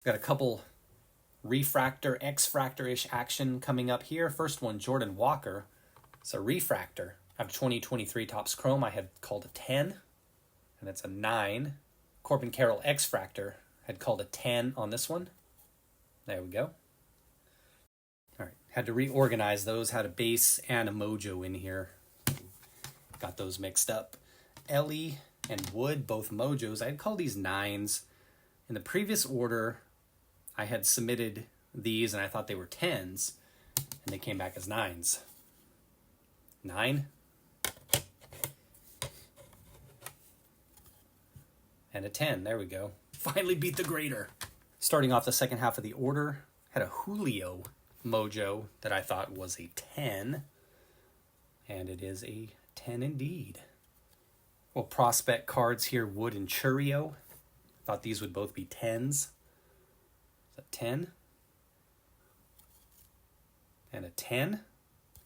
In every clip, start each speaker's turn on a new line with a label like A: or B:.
A: Got a couple refractor, X-fractor-ish action coming up here. First one, Jordan Walker. It's a refractor. Out of 2023 Topps Chrome, I had called a 10, and it's a 9. Corbin Carroll X-fractor, had called a 10 on this one. There we go. All right, had to reorganize those. Had a base and a mojo in here. Got those mixed up. Ellie and Wood, both mojos. I had called these 9s. In the previous order, I had submitted these and I thought they were 10s, and they came back as 9s. 9. And a 10. There we go. Finally beat the grader. Starting off the second half of the order, had a Julio mojo that I thought was a 10. And it is a 10 indeed. Well, prospect cards here, Wood and Churio. Thought these would both be 10s. A 10. And a 10.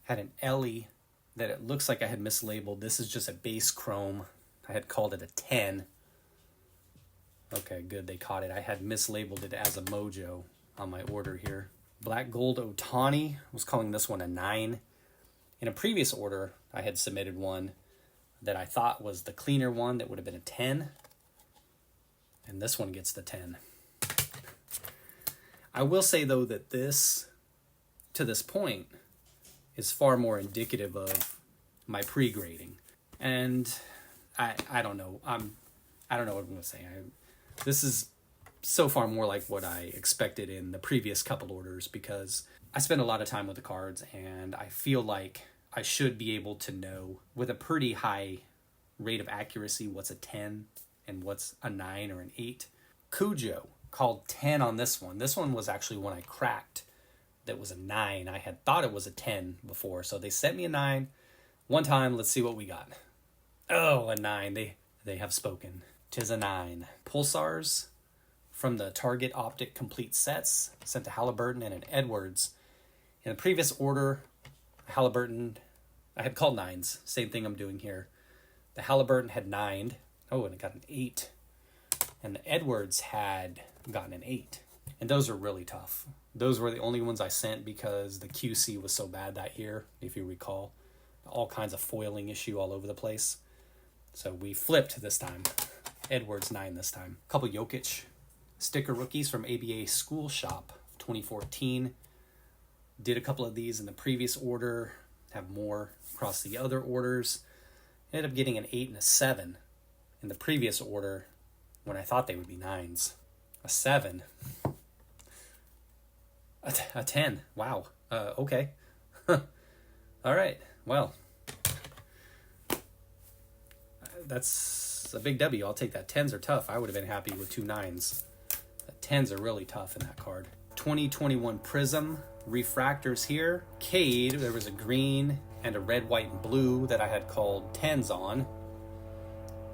A: Had an Ellie that it looks like I had mislabeled. This is just a base chrome. I had called it a 10. Okay, good, they caught it. I had mislabeled it as a mojo on my order here. Black Gold Ohtani, was calling this one a 9. In a previous order, I had submitted one that I thought was the cleaner one that would have been a 10. And this one gets the 10. I will say, though, that this, to this point, is far more indicative of my pre-grading. And I don't know. I don't know what I'm going to say. This is so far more like what I expected in the previous couple orders, because I spend a lot of time with the cards and I feel like I should be able to know with a pretty high rate of accuracy what's a 10 and what's a 9 or an 8. Cujo called 10 on this one. This one was actually one I cracked that was a 9. I had thought it was a 10 before, so they sent me a 9 one time. Let's see what we got. Oh, a 9. They have spoken. 'Tis a 9. Pulsars from the Target Optic Complete Sets, sent to Halliburton and an Edwards. In the previous order, Halliburton, I had called 9s. Same thing I'm doing here. The Halliburton had 9'd. Oh, and it got an 8. And the Edwards had gotten an 8. And those are really tough. Those were the only ones I sent because the QC was so bad that year, if you recall. All kinds of foiling issue all over the place. So we flipped this time. Edwards 9 this time. A couple Jokic sticker rookies from ABA School Shop 2014. Did a couple of these in the previous order. Have more across the other orders. Ended up getting an 8 and a 7 in the previous order when I thought they would be 9s. A 7. A 10. Wow. Okay. All right. Well, that's a big W. I'll take that. 10s are tough. I would have been happy with 2 9s. The 10s are really tough in that card. 2021 Prism refractors here. Cade, there was a green and a red, white, and blue that I had called 10s on.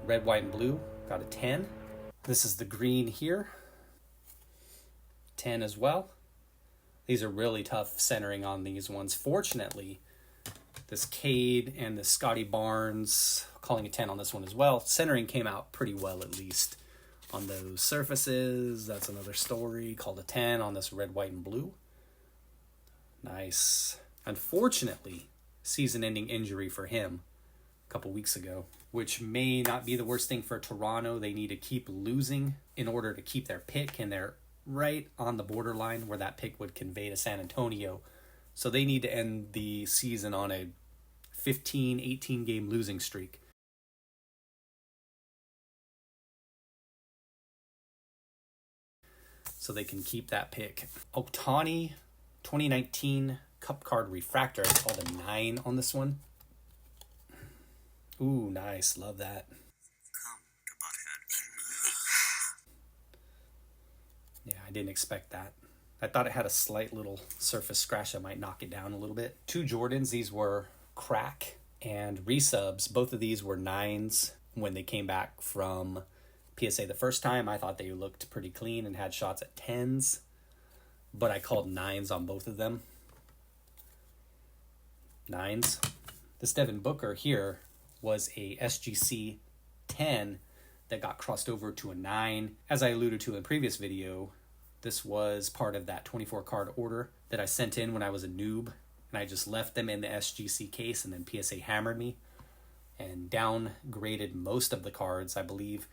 A: Red, white, and blue. Got a 10. This is the green here. 10 as well. These are really tough centering on these ones. Fortunately, this Cade and the Scotty Barnes, calling a 10 on this one as well. Centering came out pretty well, at least on those surfaces. That's another story. Called a 10 on this red, white, and blue. Nice. Unfortunately, season-ending injury for him a couple weeks ago, which may not be the worst thing for Toronto. They need to keep losing in order to keep their pick, and they're right on the borderline where that pick would convey to San Antonio. So they need to end the season on a 15, 18 game losing streak. So they can keep that pick. Ohtani, 2019 Cup Card Refractor. It's called a 9 on this one. Ooh, nice. Love that. Yeah, I didn't expect that. I thought it had a slight little surface scratch that might knock it down a little bit. 2 Jordans. These were crack and resubs. Both of these were 9s when they came back from PSA the first time. I thought they looked pretty clean and had shots at 10s, but I called 9s on both of them. 9s. This Devin Booker here was a SGC 10 that got crossed over to a 9. As I alluded to in the previous video, This was part of that 24 card order that I sent in when I was a noob, and I just left them in the SGC case, and then PSA hammered me and downgraded most of the cards. I believe,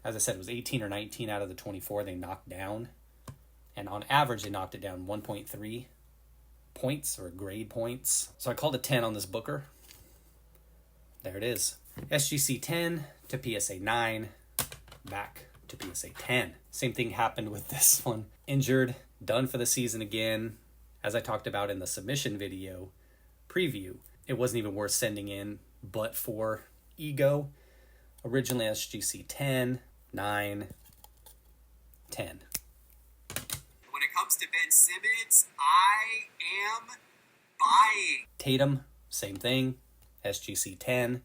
A: as I said, it was 18 or 19 out of the 24 they knocked down, and on average they knocked it down 1.3 points or grade points. So I called a 10 on this Booker. There it is. SGC 10 to PSA 9, back to PSA 10. Same thing happened with this one. Injured, done for the season again. As I talked about in the submission video preview, it wasn't even worth sending in, but for ego, originally SGC 10, 9, 10.
B: When it comes to Ben Simmons, I am buying.
A: Tatum, same thing. SGC 10.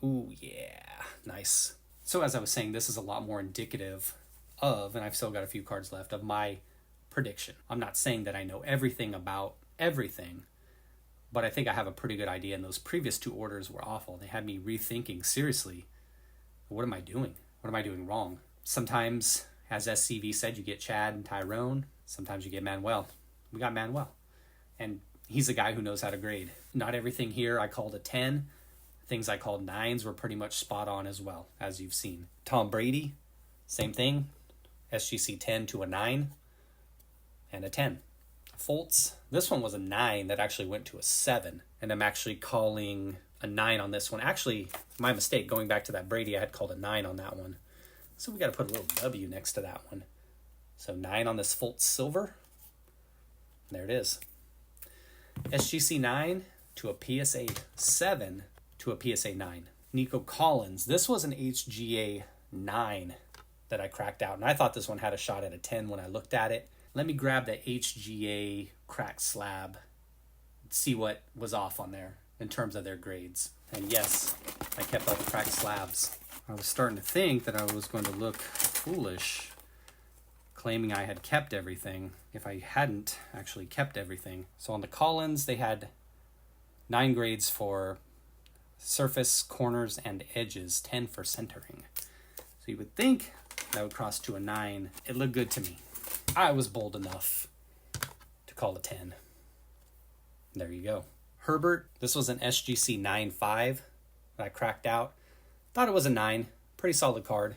A: Ooh, yeah. Nice. So as I was saying, this is a lot more indicative of, and I've still got a few cards left, of my prediction. I'm not saying that I know everything about everything, but I think I have a pretty good idea, and those previous two orders were awful. They had me rethinking, seriously, what am I doing? What am I doing wrong? Sometimes, as SCV said, you get Chad and Tyrone. Sometimes you get Manuel. We got Manuel. And he's a guy who knows how to grade. Not everything here I called a 10. Things I called 9s were pretty much spot on as well, as you've seen. Tom Brady, same thing. SGC 10 to a 9 and a 10. Fultz, this one was a 9 that actually went to a 7. And I'm actually calling a 9 on this one. Actually, my mistake, going back to that Brady, I had called a 9 on that one. So we got to put a little W next to that one. So 9 on this Fultz silver. There it is. SGC 9 to a PSA 7 to a PSA 9. Nico Collins. This was an HGA 9 that I cracked out. And I thought this one had a shot at a 10 when I looked at it. Let me grab the HGA cracked slab. See what was off on there in terms of their grades. And yes, I kept all the cracked slabs. I was starting to think that I was going to look foolish claiming I had kept everything if I hadn't actually kept everything. So on the Collins, they had 9 grades for surface, corners, and edges, 10 for centering. So you would think that would cross to a 9. It looked good to me. I was bold enough to call a 10. There you go. Herbert, this was an SGC 9.5 that I cracked out. Thought it was a 9. Pretty solid card.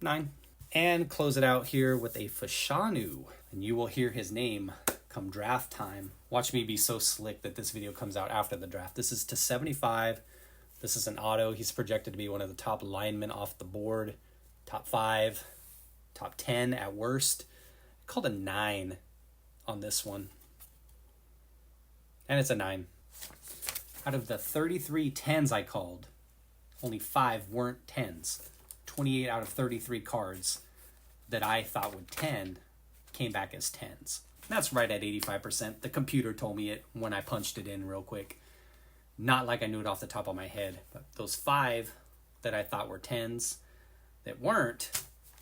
A: 9. And close it out here with a Fashanu. And you will hear his name come draft time. Watch me be so slick that this video comes out after the draft. This is to 75. This is an auto. He's projected to be one of the top linemen off the board. Top 5. Top 10 at worst. I called a 9 on this one. And it's a 9. Out of the 33 10s I called, only 5 weren't 10s. 28 out of 33 cards that I thought would 10 came back as 10s. That's right at 85%. The computer told me it when I punched it in real quick. Not like I knew it off the top of my head. But those 5 that I thought were 10s that weren't,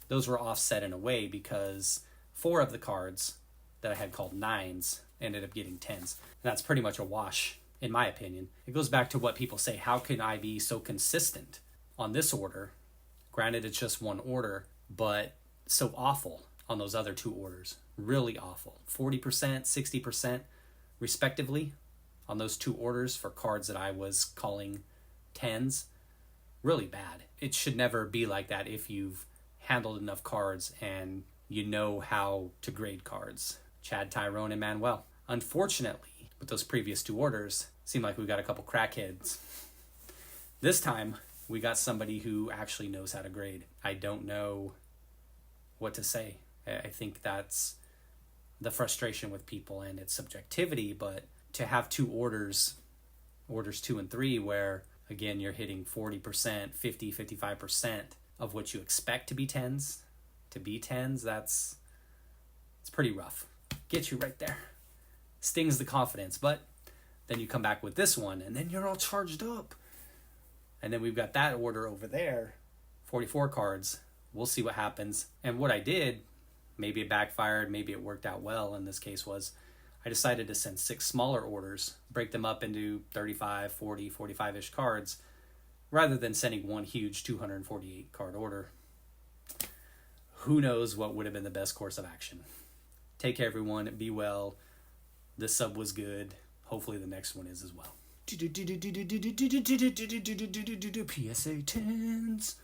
A: those were offset in a way because 4 of the cards that I had called 9s ended up getting 10s. And that's pretty much a wash, in my opinion. It goes back to what people say, how can I be so consistent on this order? Granted, it's just one order, but so awful on those other 2 orders. Really awful. 40%, 60% respectively on those 2 orders for cards that I was calling 10s. Really bad. It should never be like that if you've handled enough cards and you know how to grade cards. Chad, Tyrone, and Manuel. Unfortunately, with those previous 2 orders, seemed like we got a couple crackheads. This time, we got somebody who actually knows how to grade. I don't know what to say. I think that's the frustration with people and its subjectivity, but to have 2 orders 2 and 3, where again you're hitting 40%, 50, 55% of what you expect to be 10s, that's it's pretty rough. Get you right there. Stings the confidence, but then you come back with this one and then you're all charged up. And then we've got that order over there, 44 cards. We'll see what happens. And what I did, maybe it backfired, maybe it worked out well in this case, was I decided to send 6 smaller orders, break them up into 35, 40, 45-ish cards, rather than sending one huge 248 card order. who knows what would have been the best course of action. Take care, everyone. Be well. This sub was good. Hopefully the next one is as well. PSA 10s.